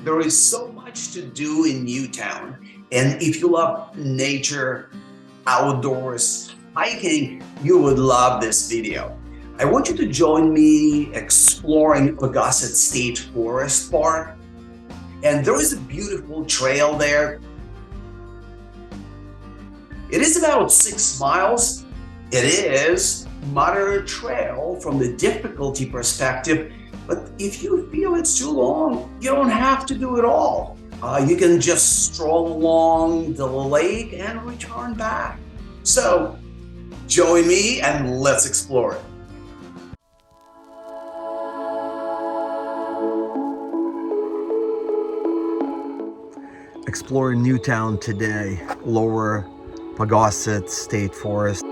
There is so much to do in Newtown, and if you love nature, outdoors, hiking, you would love this video. I want you to join me exploring Paugusset State Forest Park, and there is a beautiful trail there. It is about 6 miles. It is moderate trail from the difficulty perspective, but if you feel it's too long, you don't have to do it all. You can just stroll along the lake and return back. So join me and let's explore it. Exploring Newtown today, lower Paugusset State Forest.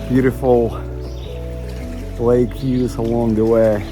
Beautiful lake views along the way.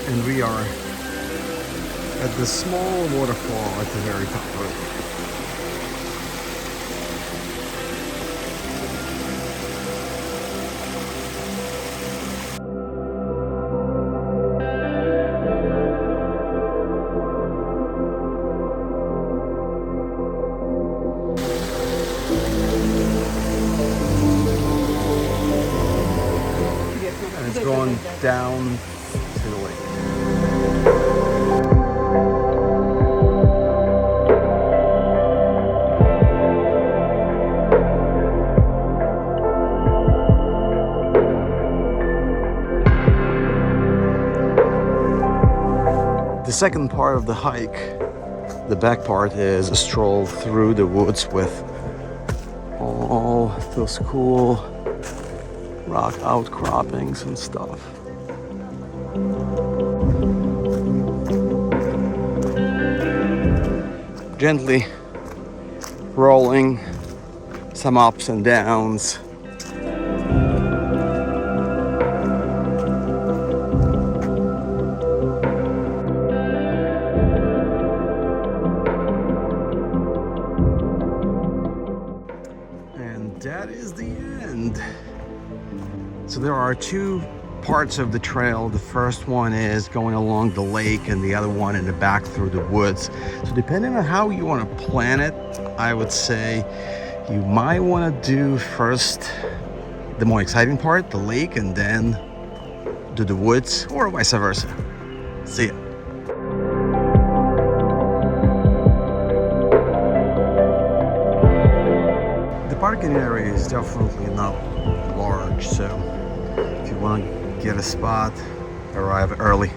And we are at the small waterfall at the very top of it. And it's going down to the lake. The second part of the hike, the back part, is a stroll through the woods with all those cool rock outcroppings and stuff. Gently rolling, some ups and downs. And that is the end. So there are two parts of the trail. The first one is going along the lake and the other one in the back through the woods. So depending on how you want to plan it, I would say you might want to do first the more exciting part, the lake, and then do the woods, or vice versa. See ya. The parking area is definitely not large, so if you want to get a spot, arrive early.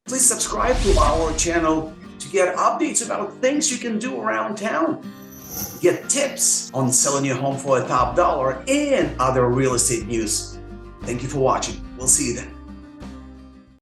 Please subscribe to our channel to get updates about things you can do around town. Get tips on selling your home for a top dollar and other real estate news. Thank you for watching. We'll see you then.